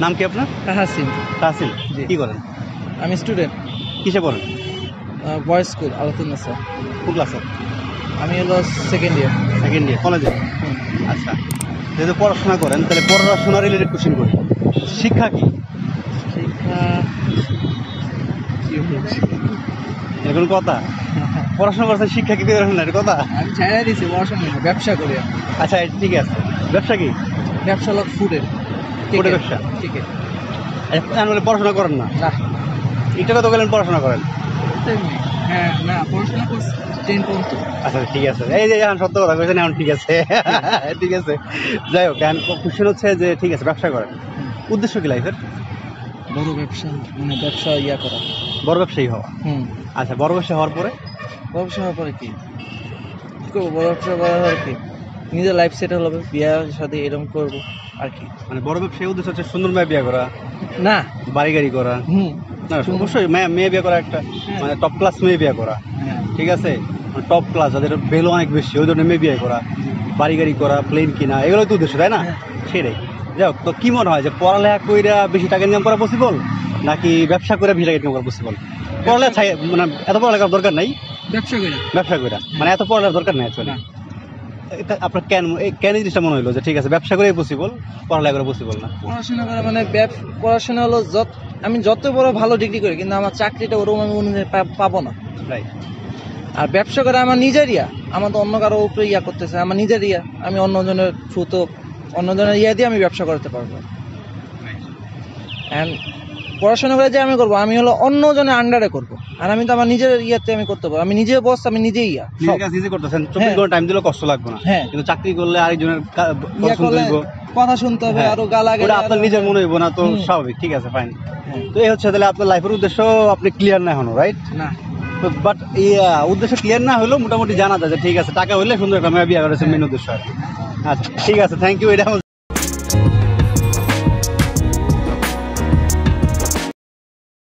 নাম কি আপনার? হাসিম। তাহসিন, জি। কি করেন? আমি স্টুডেন্ট, কিসে পড়েন? Boys school Altunnesa. কোন ক্লাসে? আমি হলো সেকেন্ড ইয়ার। সেকেন্ড ইয়ার কলেজে। আচ্ছা, যেহেতু পড়াশোনা করেন তাহলে পড়াশোনা রিলেটেড কোশ্চেন করি। শিক্ষা কি? শিক্ষা এরকম কথা? পড়াশোনা করছেন, শিক্ষা কি করে না, এটা কথা? আমি ছাড়া দিছি পড়াশোনা, ব্যবসা করি আমি। আচ্ছা ঠিক আছে, ব্যবসা কি? ব্যবসা লোক ফুডের। ফুডের ব্যবসা। ঠিক আছে। বলে পড়াশোনা করেন না? না, এটা তো গেলেন পড়াশোনা করেন। হ্যাঁ না, পড়াশোনা করছি 10 পর্যন্ত। আচ্ছা ঠিক আছে, এই যে এখন সত্য কথা কইছেন, এখন ঠিক আছে। ঠিক আছে, যাই হোক, কোশ্চেন হচ্ছে যে ঠিক আছে ব্যবসা করেন, উদ্দেশ্য কি লাইফের? বড় ব্যবসা, মানে ব্যবসা ইয়া করা। বড় ব্যবসায়ী হওয়া। আচ্ছা, বড় ব্যবসা হওয়ার পরে? বড় ব্যবসা হওয়ার পরে কি করবো? বড় ব্যবসা করার পরে কি নিজের লাইফ সেটেল হবে, বিয়ের সাথে এরকম করবো আর কি। মানে বড় ব্যবসায়ী উদ্দেশ্য হচ্ছে সুন্দর মেয়ে বিয়ে করা, না বাড়ি গাড়ি করা? না, অবশ্যই মেয়ে বিয়ে করা একটা, মানে টপ ক্লাস মেয়ে বিয়ে করা, ঠিক আছে, টপ ক্লাস যাদের ভ্যালু অনেক বেশি, ওই ধরনের মেয়ে বিয়ে করা, বাড়ি গাড়ি করা, প্লেন কিনা, এগুলো তো উদ্দেশ্য, তাই না? সেটাই। যাই হোক, তো কি মনে হয় যে পড়ালেখা কইরা বেশি টাকা ইনকাম করা পসিবল, নাকি ব্যবসা করে বেশি টাকা ইনকাম করা পসিবল? পড়ালেখা মানে এত পড়ালেখার দরকার নাই, ব্যবসা করে মানে এত পড়ালেখার দরকার নেই অ্যাকচুয়ালি। আপনার কেন কেন এই জিনিসটা মনে হলো যে ঠিক আছে ব্যবসা করে পসিবল, পড়ালেখা করে পসিবল না? পড়াশোনা করা মানে পড়াশোনা হলো আমি যত বড় ভালো ডিগ্রি করি কিন্তু আমার চাকরিটা ওরকম আমি অনুযায়ী পাবো না। রাইট। আর ব্যবসা করে আমার নিজের আমার তো অন্য কারো উপরে করতেছে, আমার নিজের আমি অন্যজনের থ্রুতো অন্যজনের দিয়ে আমি ব্যবসা করতে পারবো। অ্যান্ড পড়াশোনা করে যে আমি করবো, আমি হলো অন্যজনের আন্ডারে করবো, আর আমি তো আমার নিজের আমি করতে পারবো, আমি নিজে বস, আমি নিজেই নিজে করতেছেন, 24 ঘন্টা টাইম দিলেও কষ্ট লাগবে না। কিন্তু চাকরি করলে আরেকজনের কথা শুনতে হবে, আরো গালাগালি, আপনার নিজের মনে হইব না, তো স্বাভাবিক। ঠিক আছে, ফাইন। তো এই হচ্ছে তাহলে আপনার লাইফের উদ্দেশ্য আপনি ক্লিয়ার না এখনো, রাইট? না, বাট উদ্দেশ্য ক্লিয়ার না হলেও মোটামুটি জানা যায় যে ঠিক আছে টাকা হইলে সুন্দর একটা মেয়ে বিয়ে করেছে, মেন উদ্দেশ্য আর কি। আচ্ছা ঠিক আছে, থ্যাংক ইউ। এটা